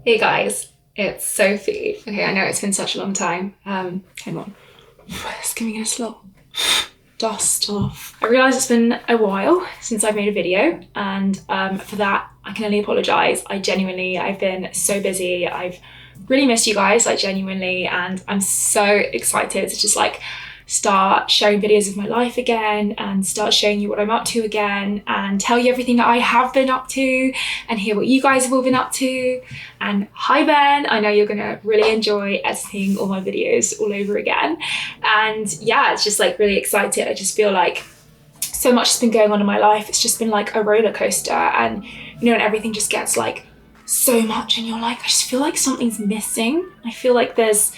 Hey guys, it's Sophie. Okay, I know it's been such a long time. Hang on. It's giving it a slot. Dust off. I realise it's been a while since I've made a video, and for that I can only apologise. I've been so busy. I've really missed you guys, like genuinely, and I'm so excited to just like start sharing videos of my life again and start showing you what I'm up to again and tell you everything that I have been up to and hear what you guys have all been up to. And hi Ben, I know you're gonna really enjoy editing all my videos all over again. And yeah, it's just like really excited. I just feel like so much has been going on in my life. It's just been like a roller coaster, and you know, and everything just gets like so much and you're like, I just feel like something's missing. I feel like there's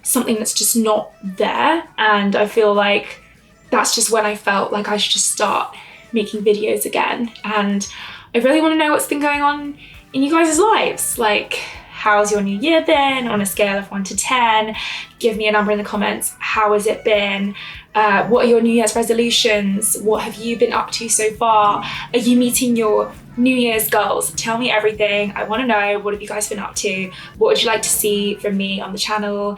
something that's just not there, and I feel like that's just when I felt like I should just start making videos again. And I really want to know what's been going on in you guys' lives. Like, how's your new year been on a scale of 1 to 10? Give me a number in the comments. How has it been? What are your New Year's resolutions? What have you been up to so far? Are you meeting your New Year's goals? Tell me everything. I want to know, what have you guys been up to? What would you like to see from me on the channel?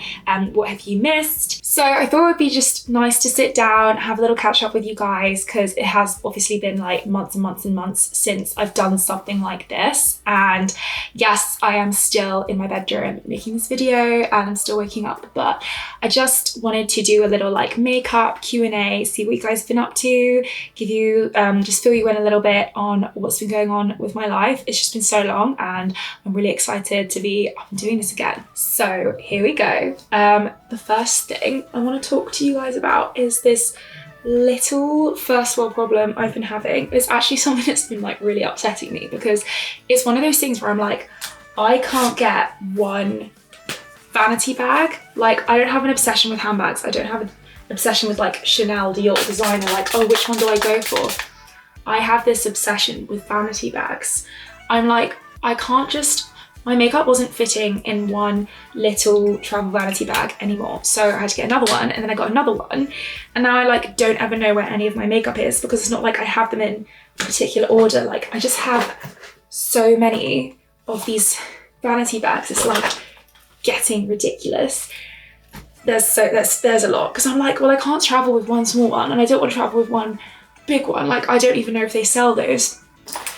What have you missed? So I thought it would be just nice to sit down, have a little catch up with you guys, because it has obviously been like months and months and months since I've done something like this. And yes, I am still in my bedroom making this video and I'm still waking up, but I just wanted to do a little like makeup Q&A, see what you guys have been up to, give you, just fill you in a little bit on what's been going on with my life. It's just been so long and I'm really excited to be up and doing this again. So here we go. The first thing I want to talk to you guys about is this little first world problem I've been having. It's actually something that's been like really upsetting me, because it's one of those things where I'm like, I can't get one vanity bag. Like, I don't have an obsession with handbags. I don't have an obsession with like Chanel, Dior, designer, like, oh, which one do I go for? I have this obsession with vanity bags. I'm like, I can't just, my makeup wasn't fitting in one little travel vanity bag anymore. So I had to get another one, and then I got another one. And now I like don't ever know where any of my makeup is, because it's not like I have them in a particular order. Like, I just have so many of these vanity bags. It's like getting ridiculous. There's a lot, because I'm like, well, I can't travel with one small one and I don't want to travel with one big one. Like, I don't even know if they sell those.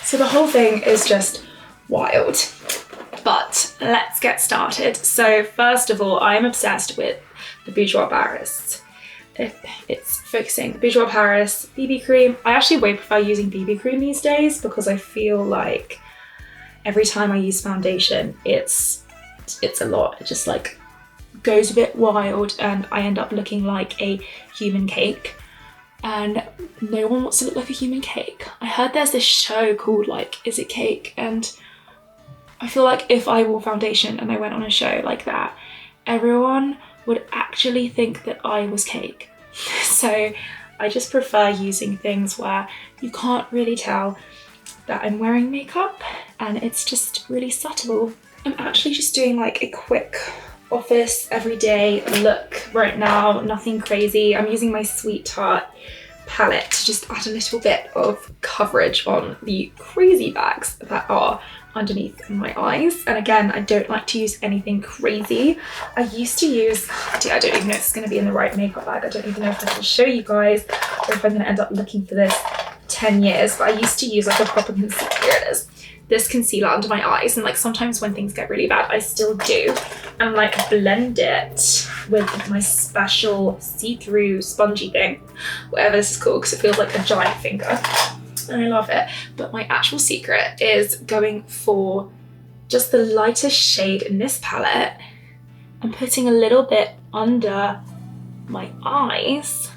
So the whole thing is just wild. But let's get started. So first of all, I'm obsessed with the Boudoir Paris. If it's focusing, the Boudoir Paris BB cream. I actually way prefer using BB cream these days, because I feel like every time I use foundation, it's a lot. It just like goes a bit wild and I end up looking like a human cake, and no one wants to look like a human cake. I heard there's this show called like, Is It Cake? And I feel like if I wore foundation and I went on a show like that, everyone would actually think that I was cake. So I just prefer using things where you can't really tell that I'm wearing makeup and it's just really subtle. I'm actually just doing like a quick office everyday look right now, nothing crazy. I'm using my Sweet Tart palette to just add a little bit of coverage on the crazy bags that are underneath my eyes. And again, I don't like to use anything crazy. I used to use, I don't even know if it's going to be in the right makeup bag. I don't even know if I can show you guys, or if I'm going to end up looking for this 10 years, but I used to use like a proper concealer. Here it is. This concealer under my eyes, and like sometimes when things get really bad, I still do, and like blend it with my special see-through spongy thing, whatever this is called, because it feels like a giant finger and I love it. But my actual secret is going for just the lightest shade in this palette and putting a little bit under my eyes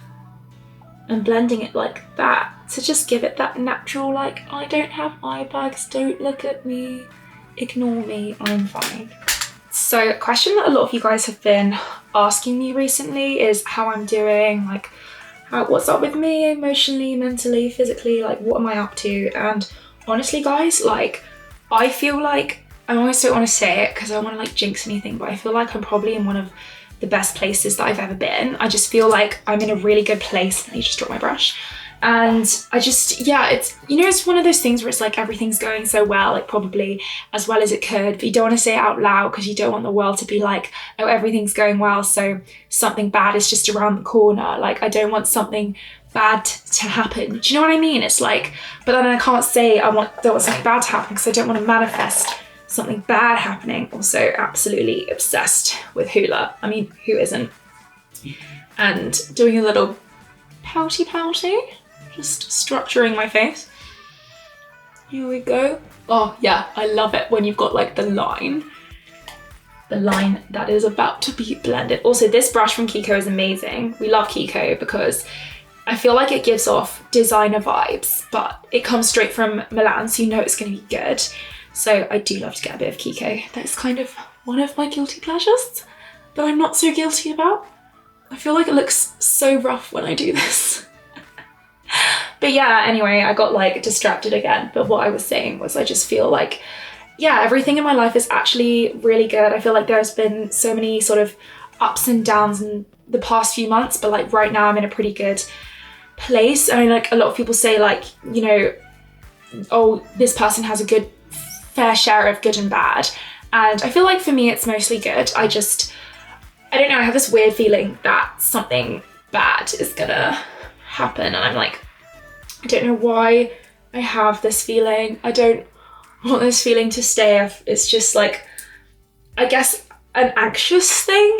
and blending it like that to just give it that natural, like, I don't have eye bags, don't look at me, ignore me, I'm fine. So a question that a lot of you guys have been asking me recently is how I'm doing, like what's up with me emotionally, mentally, physically, like what am I up to? And honestly guys, like I feel like, I almost don't want to say it because I don't want to like jinx anything, but I feel like I'm probably in one of the best places that I've ever been. I just feel like I'm in a really good place. Let me just drop my brush. And I just, yeah, it's, you know, it's one of those things where it's like everything's going so well, like probably as well as it could, but you don't want to say it out loud because you don't want the world to be like, oh, everything's going well, so something bad is just around the corner. Like, I don't want something bad to happen. Do you know what I mean? It's like, but then I can't say don't want something bad to happen because I don't want to manifest something bad happening. Also absolutely obsessed with hula. I mean, who isn't? And doing a little pouty, just structuring my face. Here we go. Oh yeah, I love it when you've got like the line that is about to be blended. Also, this brush from Kiko is amazing. We love Kiko because I feel like it gives off designer vibes, but it comes straight from Milan, so you know it's going to be good. So I do love to get a bit of Kiko. That's kind of one of my guilty pleasures that I'm not so guilty about. I feel like it looks so rough when I do this. But yeah, anyway, I got like distracted again. But what I was saying was I just feel like, yeah, everything in my life is actually really good. I feel like there's been so many sort of ups and downs in the past few months, but like right now I'm in a pretty good place. I mean, like a lot of people say like, you know, oh, this person has a good fair share of good and bad. And I feel like for me, it's mostly good. I don't know, I have this weird feeling that something bad is gonna happen. And I'm like, I don't know why I have this feeling. I don't want this feeling to stay. It's just like, I guess, an anxious thing.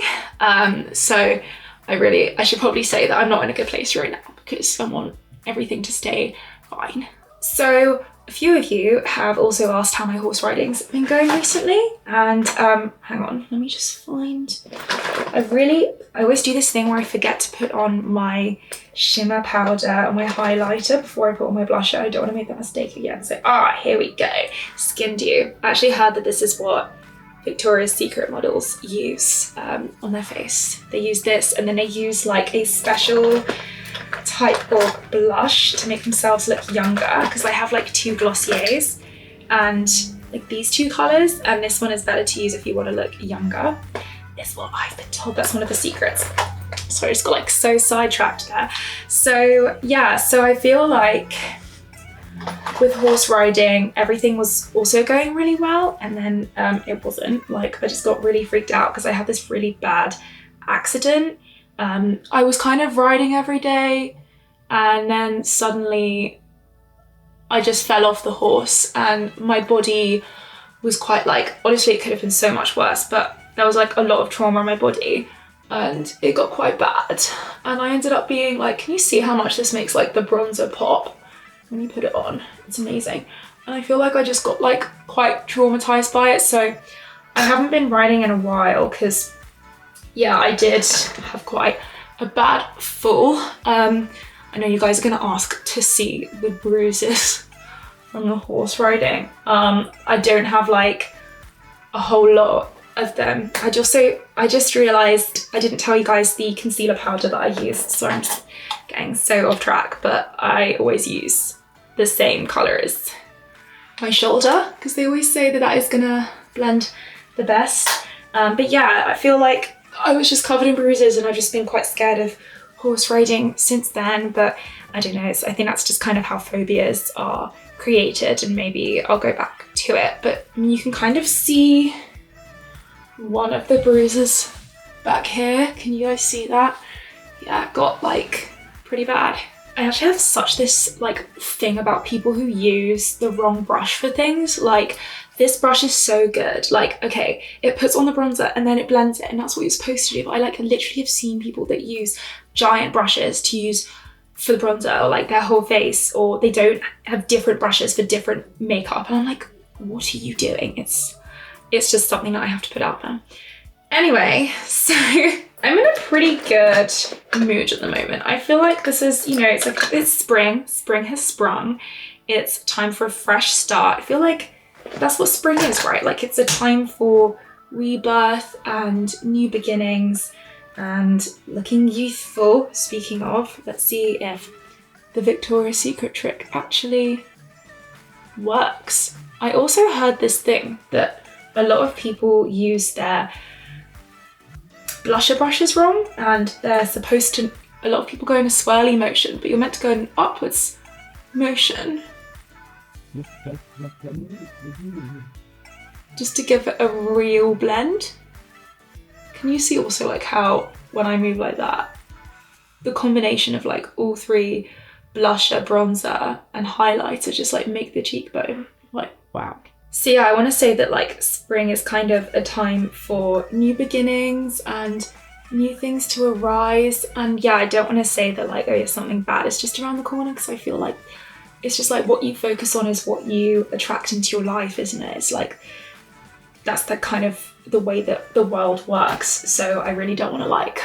So I should probably say that I'm not in a good place right now because I want everything to stay fine. So a few of you have also asked how my horse riding's been going recently. And hang on, let me just find, I always do this thing where I forget to put on my shimmer powder and my highlighter before I put on my blusher. I don't want to make that mistake again. So, here we go. Skin Dew. I actually heard that this is what Victoria's Secret models use on their face. They use this and then they use like a special type of blush to make themselves look younger because I have like two Glossiers and like these two colours, and this one is better to use if you want to look younger. Is what I've been told. That's one of the secrets. So I just got like so sidetracked there. So yeah, so I feel like with horse riding, everything was also going really well, and then it wasn't. Like I just got really freaked out because I had this really bad accident. I was kind of riding every day, and then suddenly I just fell off the horse, and my body was quite like, honestly, it could have been so much worse, but there was like a lot of trauma in my body and it got quite bad. And I ended up being like, can you see how much this makes like the bronzer pop when you put it on? It's amazing. And I feel like I just got like quite traumatized by it. So I haven't been riding in a while because yeah, I did have quite a bad fall. I know you guys are gonna ask to see the bruises from the horse riding. I don't have like a whole lot of them. I just realized I didn't tell you guys the concealer powder that I used, so I'm just getting so off track, but I always use the same color as my shoulder because they always say that is gonna blend the best. But yeah, I feel like I was just covered in bruises and I've just been quite scared of horse riding since then, but I don't know, I think that's just kind of how phobias are created, and maybe I'll go back to it. But I mean, you can kind of see one of the bruises back here. Can you guys see that? Yeah, it got like pretty bad. I actually have such this like thing about people who use the wrong brush for things. Like this brush is so good. Like, okay, it puts on the bronzer and then it blends it and that's what you're supposed to do. But I like literally have seen people that use giant brushes to use for the bronzer or like their whole face, or they don't have different brushes for different makeup. And I'm like, what are you doing? It's just something that I have to put out there. Anyway, so I'm in a pretty good mood at the moment. I feel like this is, you know, it's spring. Spring has sprung. It's time for a fresh start. I feel like that's what spring is, right? Like it's a time for rebirth and new beginnings and looking youthful. Speaking of, let's see if the Victoria's Secret trick actually works. I also heard this thing that a lot of people use their blusher brushes wrong, and they're supposed to a lot of people go in a swirly motion, but you're meant to go in an upwards motion. Just to give it a real blend. Can you see also like how when I move like that, the combination of like all three, blusher, bronzer and highlighter, just like make the cheekbone like wow. So yeah, I want to say that like spring is kind of a time for new beginnings and new things to arise. And yeah, I don't want to say that like, oh yeah, something bad is just around the corner, because I feel like it's just like what you focus on is what you attract into your life, isn't it? It's like, that's the kind of the way that the world works. So I really don't want to like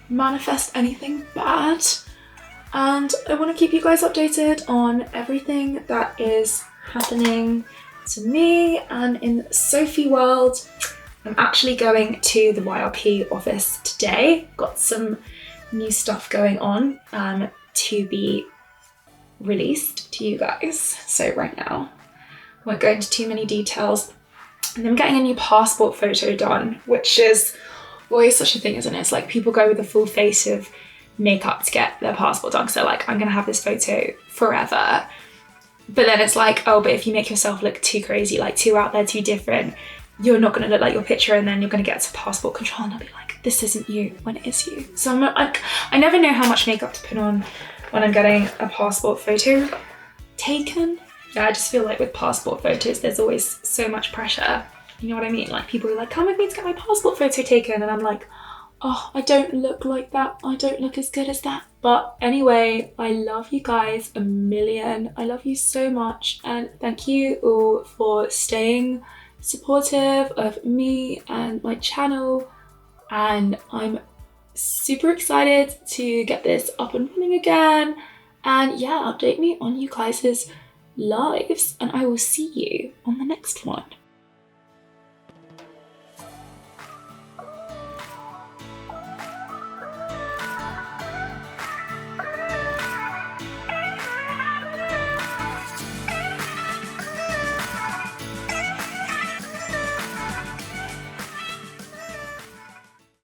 manifest anything bad. And I want to keep you guys updated on everything that is happening to me and in Sophie world. I'm actually going to the YRP office today. Got some new stuff going on to be released to you guys. So right now, I won't go into too many details. And I'm getting a new passport photo done, which is always such a thing, isn't it? It's like people go with a full face of makeup to get their passport done. So like, I'm gonna have this photo forever. But then it's like, oh, but if you make yourself look too crazy, like too out there, too different, you're not gonna look like your picture, and then you're gonna get to passport control and I'll be like, this isn't you when it is you. So I'm not, like, I never know how much makeup to put on when I'm getting a passport photo taken. Yeah, I just feel like with passport photos, there's always so much pressure. You know what I mean? Like people are like, come with me to get my passport photo taken. And I'm like, oh, I don't look like that. I don't look as good as that. But anyway, I love you guys a million. I love you so much. And thank you all for staying supportive of me and my channel. And I'm super excited to get this up and running again. And yeah, update me on you guys' lives, and I will see you on the next one.